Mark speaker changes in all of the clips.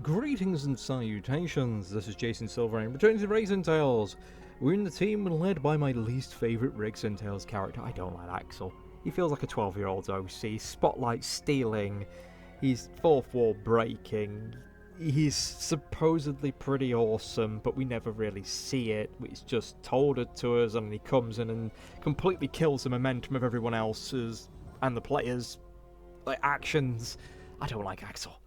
Speaker 1: Greetings and salutations, this is Jason Silverain, returning to Raisin Tales. We're in the team led by my least favourite Raisin Tales character. I don't like Axel. He feels like a 12-year-old's OC, spotlight stealing, he's fourth wall breaking, he's supposedly pretty awesome, but we never really see it. It's just told it to us, and he comes in and completely kills the momentum of everyone else's and the players' actions. I don't like Axel.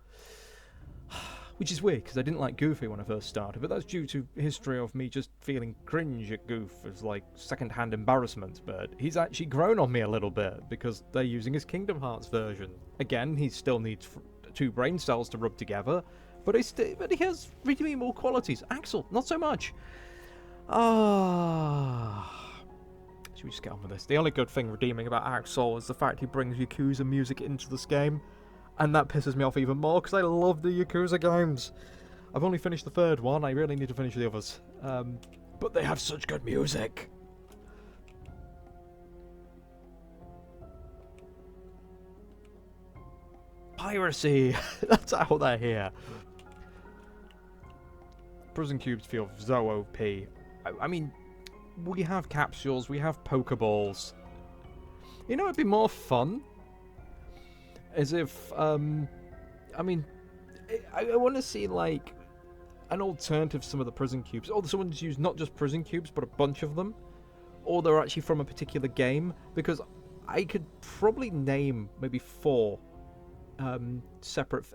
Speaker 1: Which is weird, because I didn't like Goofy when I first started, but that's due to history of me just feeling cringe at Goof as, second-hand embarrassment, but he's actually grown on me a little bit, because they're using his Kingdom Hearts version. Again, he still needs two brain cells to rub together, but he has redeemable qualities. Axel, not so much. Should we just get on with this? The only good thing redeeming about Axel is the fact he brings Yakuza music into this game. And that pisses me off even more, because I love the Yakuza games. I've only finished the third one, I really need to finish the others. But they have such good music. Piracy! That's how they're here. Prison cubes feel so OP. I mean, we have capsules, we have Pokeballs. You know, it'd be more fun as if, I mean, I want to see, an alternative to some of the prison cubes. Or someone's used not just prison cubes, but a bunch of them. Or they're actually from a particular game. Because I could probably name maybe 4 separate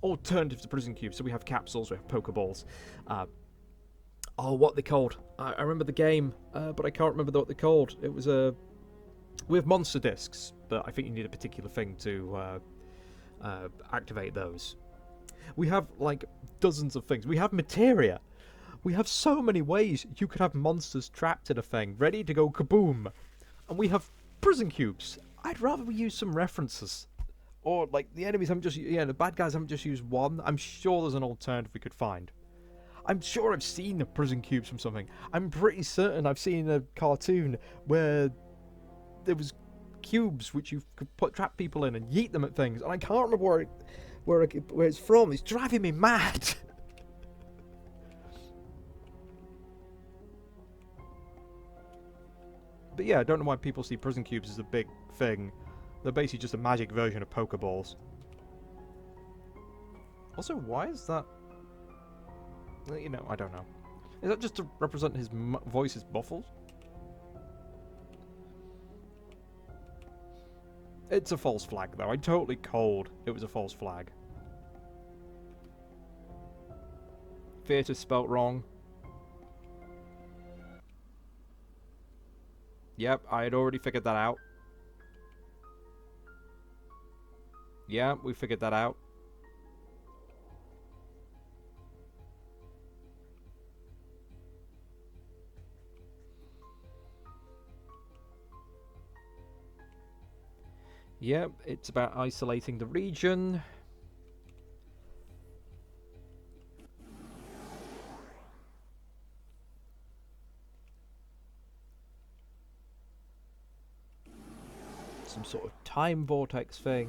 Speaker 1: alternatives to prison cubes. So we have capsules, we have Pokeballs. What are they called? I remember the game, but I can't remember what they're called. It was we have monster discs, but I think you need a particular thing to activate those. We have, dozens of things. We have materia. We have so many ways you could have monsters trapped in a thing, ready to go kaboom. And we have prison cubes. I'd rather we use some references. Or, the enemies haven't just... the bad guys haven't just used one. I'm sure there's an alternative we could find. I'm sure I've seen the prison cubes from something. I'm pretty certain I've seen a cartoon where there was cubes which you could trap people in and yeet them at things, and I can't remember where it's from. It's driving me mad. But yeah, I don't know why people see prison cubes as a big thing. They're basically just a magic version of Pokeballs. Also, why is that? I don't know. Is that just to represent his voice is muffled? It's a false flag, though. I totally called it was a false flag. Theatre spelt wrong. Yep, I had already figured that out. Yeah, we figured that out. Yep, it's about isolating the region. Some sort of time vortex thing.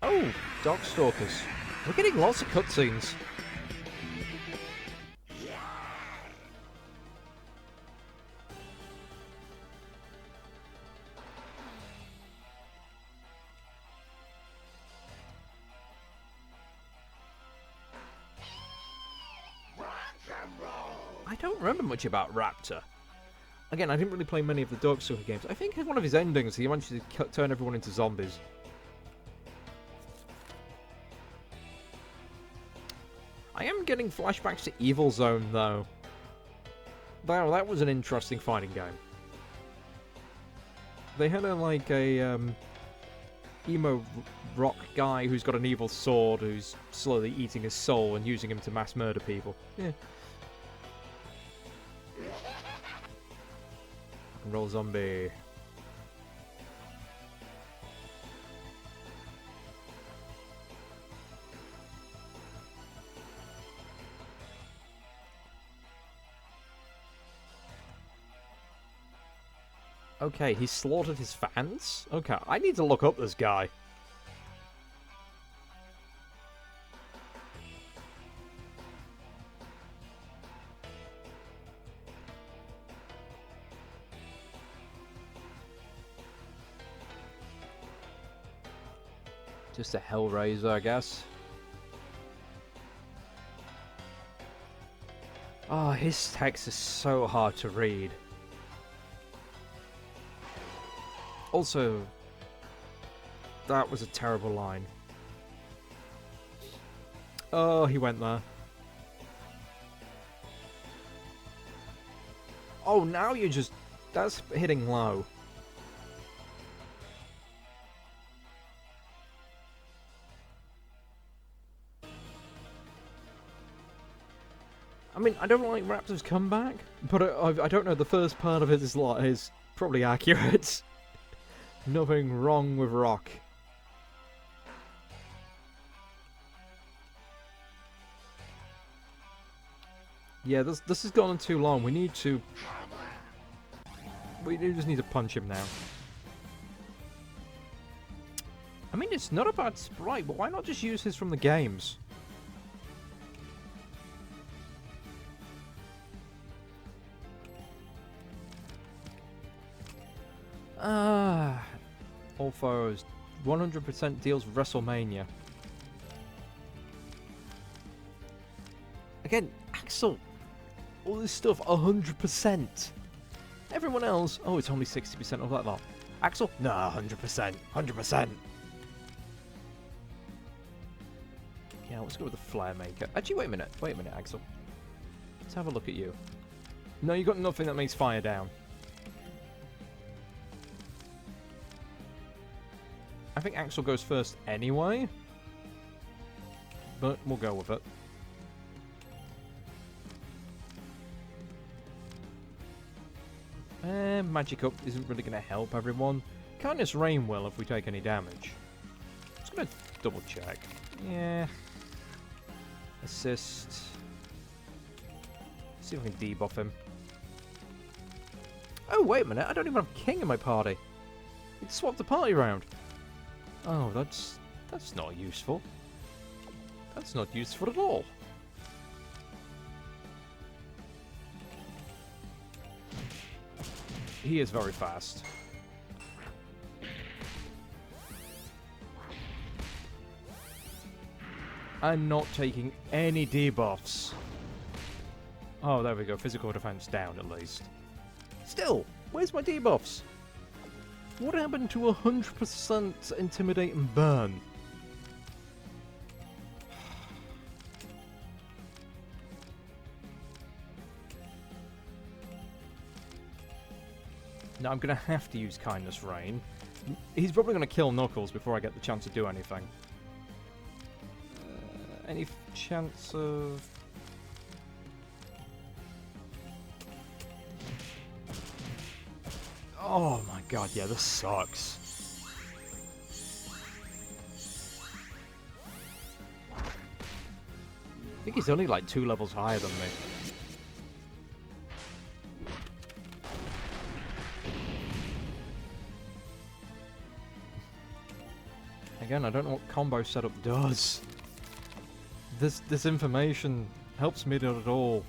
Speaker 1: Oh, Darkstalkers. We're getting lots of cutscenes. I don't remember much about Raptor. Again, I didn't really play many of the Darkstalker games. I think in one of his endings, he managed to turn everyone into zombies. I am getting flashbacks to Evil Zone, though. Wow, that was an interesting fighting game. They had a emo rock guy who's got an evil sword who's slowly eating his soul and using him to mass murder people. Yeah. Roll zombie. Okay, he slaughtered his fans? Okay, I need to look up this guy. Just a Hellraiser, I guess. Oh, his text is so hard to read. Also, that was a terrible line. Oh, he went there. Oh, now you're just... That's hitting low. I mean, I don't like Raptor's comeback, but I don't know, the first part of it is probably accurate. Nothing wrong with Rock. Yeah, this has gone on too long. We just need to punch him now. I mean, it's not a bad sprite, but why not just use his from the games? All foes. 100% deals with WrestleMania. Again, Axel. All this stuff, 100%. Everyone else, oh, it's only 60% of that lot. Axel? Nah, 100%. 100%. Yeah, let's go with the Flare Maker. Actually, wait a minute, Axel. Let's have a look at you. No, you got nothing that makes fire down. I think Axel goes first anyway, but we'll go with it. Magic Up isn't really going to help everyone. Kindness Rain will if we take any damage. Just going to double check. Yeah. Assist. See if I can debuff him. Oh, wait a minute. I don't even have King in my party. He swapped the party around. Oh, that's not useful. That's not useful at all. He is very fast. I'm not taking any debuffs. Oh, there we go. Physical defense down at least. Still, where's my debuffs? What happened to 100% Intimidate and Burn? Now I'm going to have to use Kindness Rain. He's probably going to kill Knuckles before I get the chance to do anything. Any chance of... Oh my god, yeah, this sucks. I think he's only like 2 levels higher than me. Again, I don't know what combo setup does. This information helps me not at all.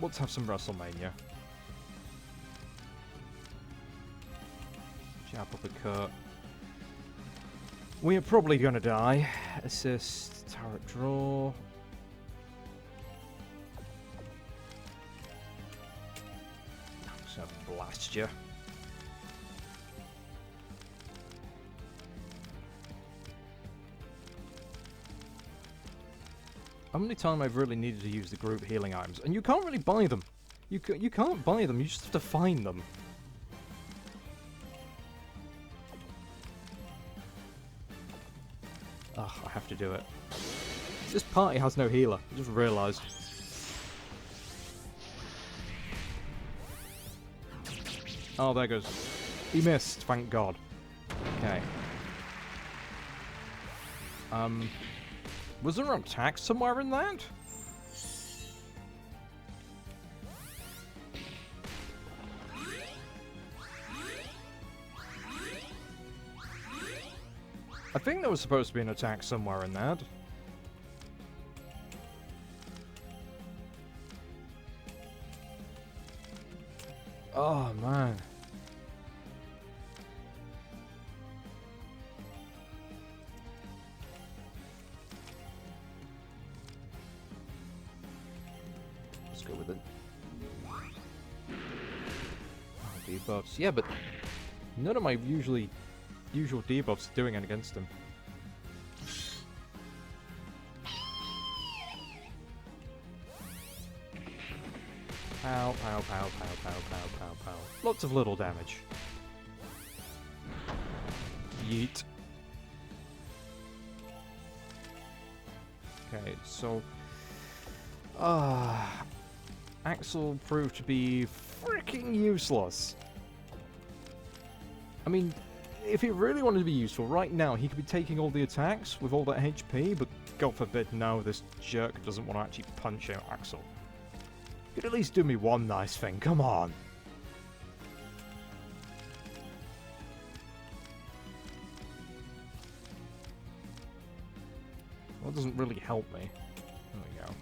Speaker 1: Let's have some WrestleMania. Jab uppercut. We are probably gonna die. Assist, turret draw. I'm just gonna blast you. Only time I've really needed to use the group healing items, and you can't really buy them. You can't buy them. You just have to find them. Ugh, I have to do it. This party has no healer. I just realised. Oh, there goes. He missed. Thank God. Okay. Was there an attack somewhere in that? I think there was supposed to be an attack somewhere in that. Oh, man. Let's go with it. Oh, debuffs. Yeah, but none of my usual debuffs are doing it against him. Pow, pow, pow, pow, pow, pow, pow, pow. Lots of little damage. Yeet. Okay, so... Axel proved to be freaking useless. I mean, if he really wanted to be useful, right now he could be taking all the attacks with all that HP, but God forbid, no, this jerk doesn't want to actually punch out Axel. You could at least do me one nice thing, come on! Well, it doesn't really help me. There we go.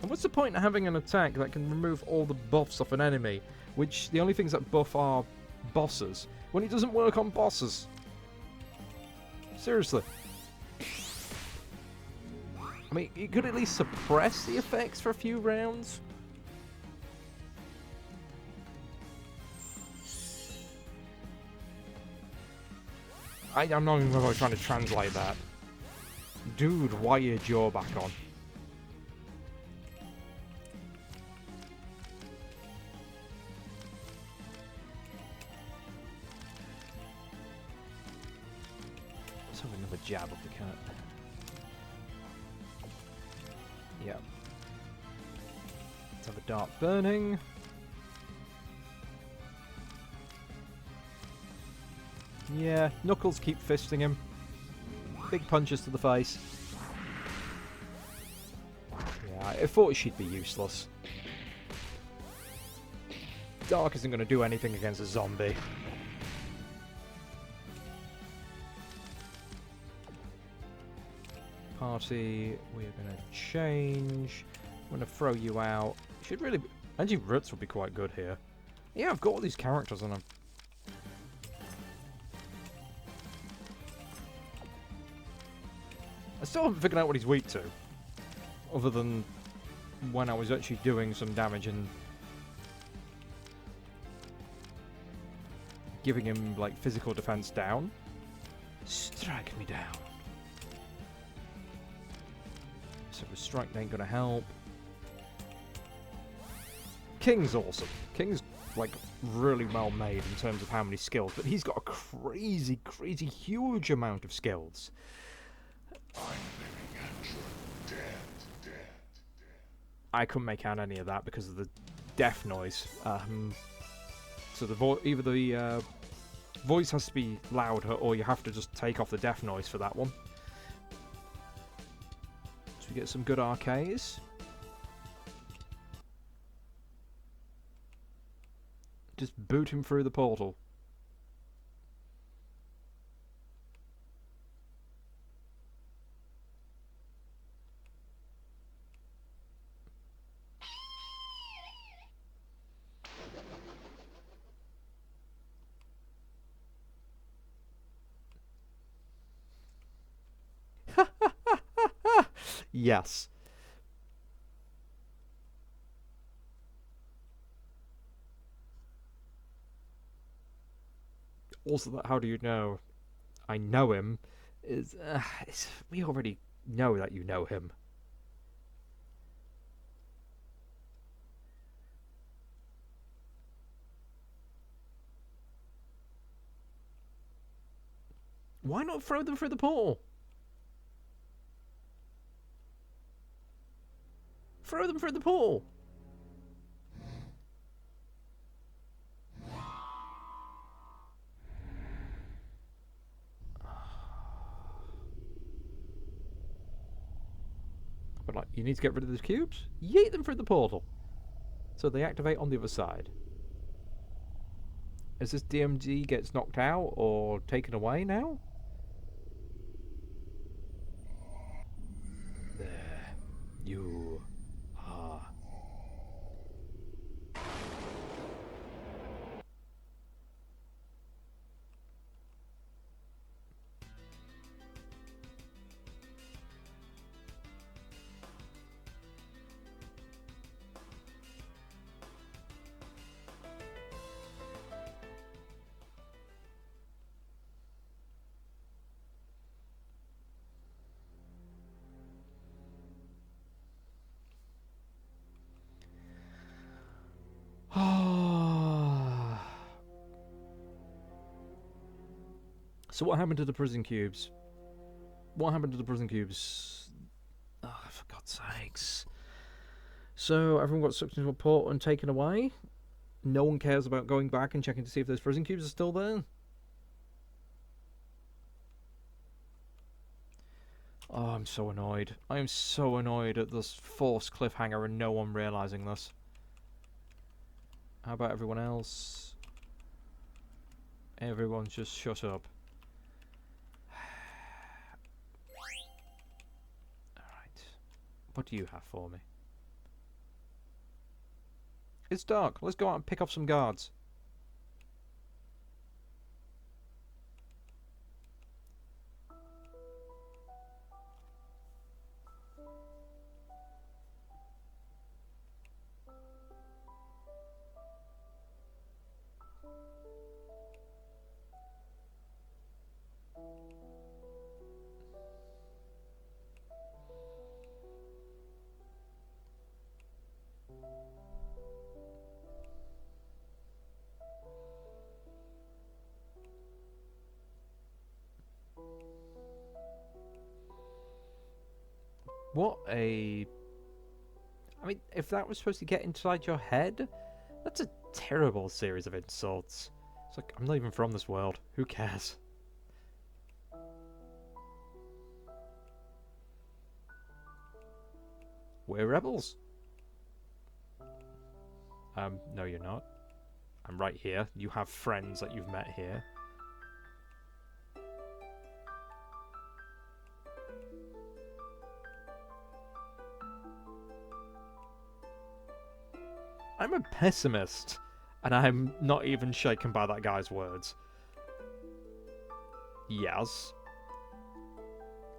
Speaker 1: And what's the point of having an attack that can remove all the buffs off an enemy, which the only things that buff are bosses, when it doesn't work on bosses? Seriously. I mean, you could at least suppress the effects for a few rounds. I'm not even really trying to translate that. Dude, why your jaw back on? Let's have another jab of the cat. Yep. Let's have a dark burning. Yeah, Knuckles keep fisting him. Big punches to the face. Yeah, I thought she'd be useless. Dark isn't going to do anything against a zombie. Party, we're going to change. I'm going to throw you out. Should really be... Angie Roots would be quite good here. Yeah, I've got all these characters and I'm... I still haven't figured out what he's weak to. Other than when I was actually doing some damage and giving him, like, physical defense down. Strike me down. So the strike ain't gonna help. King's awesome. King's, like, really well made in terms of how many skills, but he's got a crazy, crazy huge amount of skills.
Speaker 2: I'm living at your dead.
Speaker 1: I couldn't make out any of that because of the death noise. So the either the voice has to be louder, or you have to just take off the death noise for that one. So we get some good arcades. Just boot him through the portal. Yes. Also, that how do you know I know him is we already know that you know him. Why not throw them through the portal? Throw them through the portal. But like, you need to get rid of those cubes? Yeet them through the portal. So they activate on the other side. As this DMG gets knocked out or taken away now? There. You are. So what happened to the prison cubes? What happened to the prison cubes? Oh, for God's sakes. So everyone got sucked into a port and taken away? No one cares about going back and checking to see if those prison cubes are still there? Oh, I'm so annoyed. I am so annoyed at this forced cliffhanger and no one realising this. How about everyone else? Everyone just shut up. Alright. What do you have for me? It's dark. Let's go out and pick off some guards. What a... I mean, if that was supposed to get inside your head, that's a terrible series of insults. It's like, I'm not even from this world. Who cares? We're rebels. No you're not. I'm right here. You have friends that you've met here. I'm a pessimist, and I'm not even shaken by that guy's words. Yes.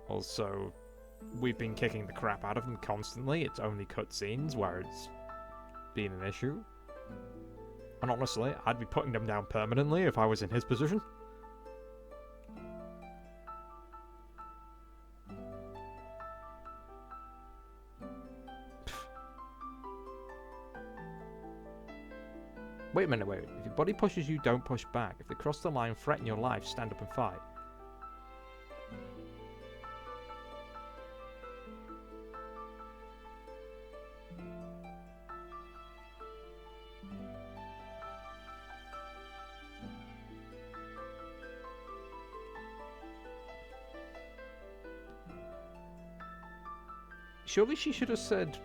Speaker 1: Also, we've been kicking the crap out of them constantly. It's only cutscenes where it's been an issue. And honestly, I'd be putting them down permanently if I was in his position. Wait a minute, wait. If your body pushes you, don't push back. If they cross the line, threaten your life, stand up and fight. Surely she should have said,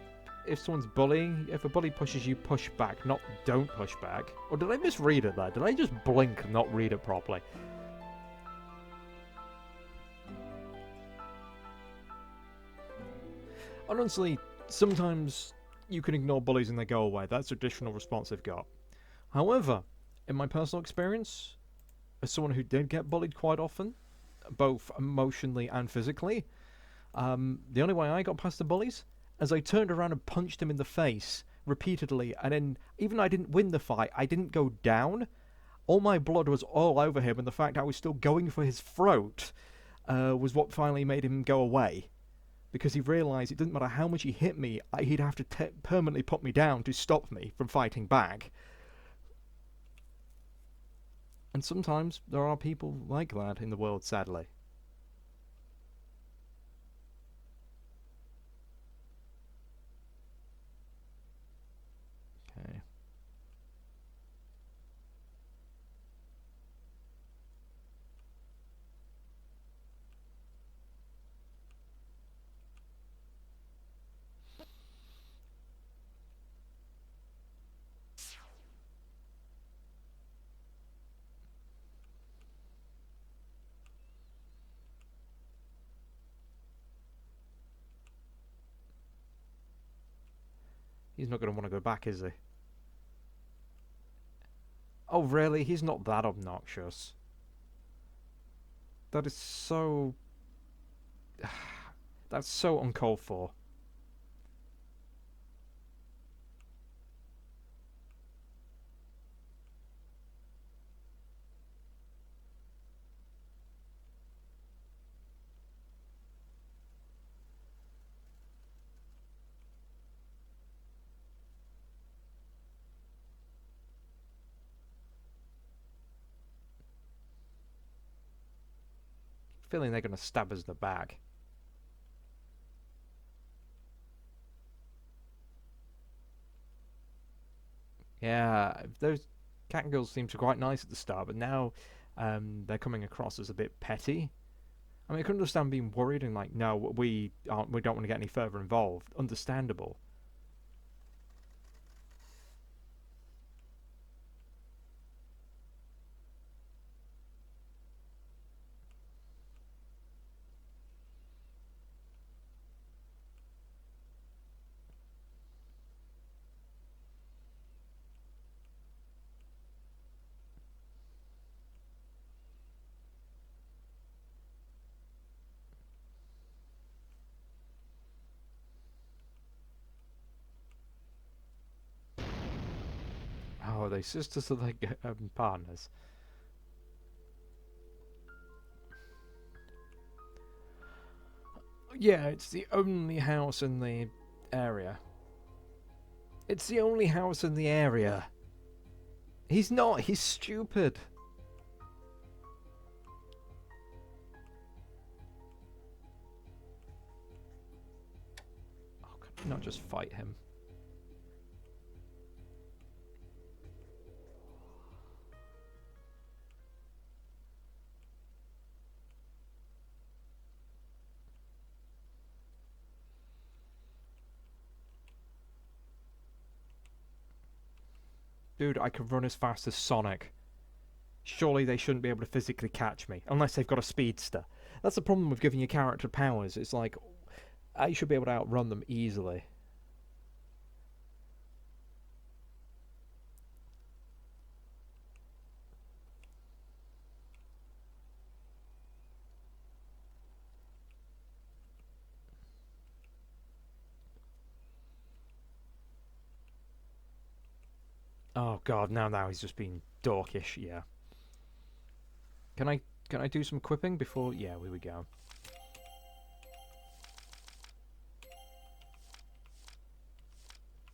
Speaker 1: if someone's bullying, if a bully pushes you, push back, not don't push back. Or did I misread it there? Did I just blink and not read it properly? Honestly, sometimes you can ignore bullies and they go away. That's the additional response they've got. However, in my personal experience, as someone who did get bullied quite often, both emotionally and physically, the only way I got past the bullies, as I turned around and punched him in the face repeatedly, and then even though I didn't win the fight, I didn't go down. All my blood was all over him, and the fact I was still going for his throat was what finally made him go away. Because he realised it didn't matter how much he hit me, he'd have to permanently put me down to stop me from fighting back. And sometimes there are people like that in the world, sadly. Okay. He's not going to want to go back, is he? Oh, really? He's not that obnoxious. That is so... That's so uncalled for. feeling they're going to stab us in the back. Yeah, those cat and girls seem to be quite nice at the start, but now they're coming across as a bit petty. I mean, I can understand being worried and like, no, we don't want to get any further involved. Understandable. Oh, are they sisters or are they partners? Yeah, it's the only house in the area. It's the only house in the area. He's not. He's stupid. Oh, can I not just fight him? Dude, I can run as fast as Sonic. Surely they shouldn't be able to physically catch me, unless they've got a speedster. That's the problem with giving your character powers. It's like, I should be able to outrun them easily. Oh god, now he's just being dorkish, yeah. Can I do some equipping before? Yeah, here we go.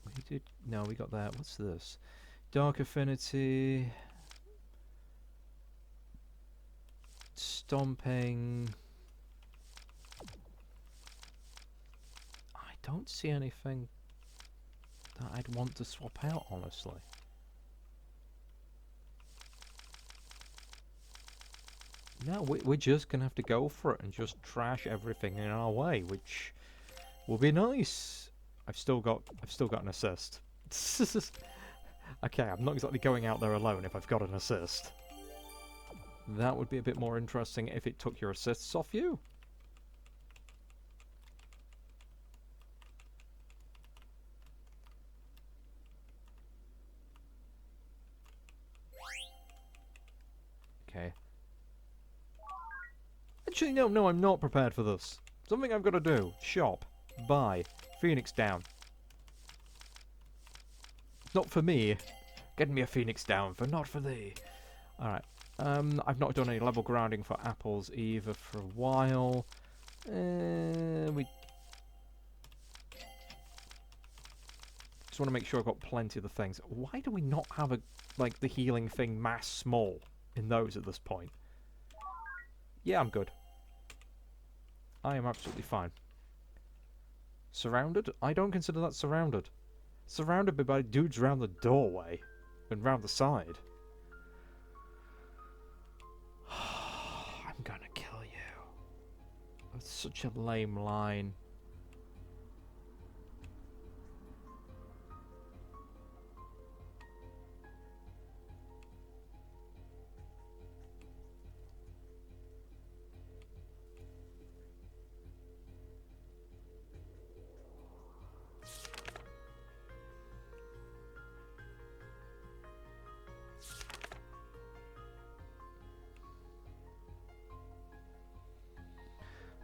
Speaker 1: We did. No, we got that. What's this? Dark Affinity. Stomping. I don't see anything that I'd want to swap out, honestly. No, we're just going to have to go for it and just trash everything in our way, which will be nice. I've still got an assist. Okay, I'm not exactly going out there alone if I've got an assist. That would be a bit more interesting if it took your assists off you. Okay. Actually, no, I'm not prepared for this. Something I've got to do. Shop. Buy. Phoenix down. Not for me. Get me a Phoenix down, for not for thee. Alright. I've not done any level grounding for apples either for a while. We just want to make sure I've got plenty of the things. Why do we not have the healing thing mass small in those at this point? Yeah, I'm good. I am absolutely fine. Surrounded? I don't consider that surrounded. Surrounded by dudes round the doorway and round the side. I'm gonna kill you. That's such a lame line.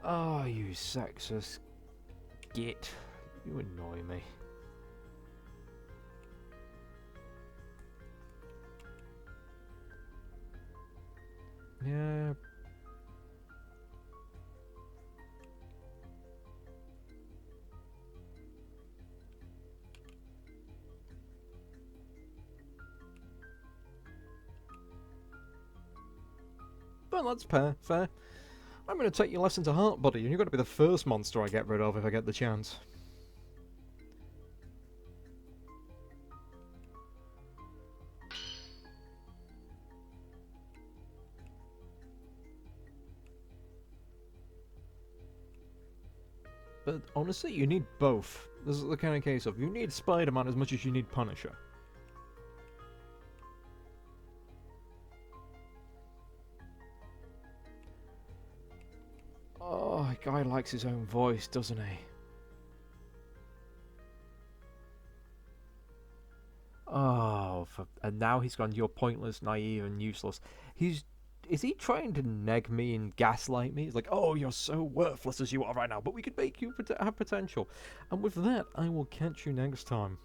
Speaker 1: Oh, you sexist git. You annoy me. Yeah. But that's fair. I'm going to take your lesson to heart, buddy, and you're going to be the first monster I get rid of if I get the chance. But honestly, you need both. This is the kind of case of you need Spider-Man as much as you need Punisher. Oh, a guy likes his own voice, doesn't he? Oh, and now he's gone, you're pointless, naive, and useless. Is he trying to neg me and gaslight me? He's like, oh, you're so worthless as you are right now, but we could make you have potential. And with that, I will catch you next time.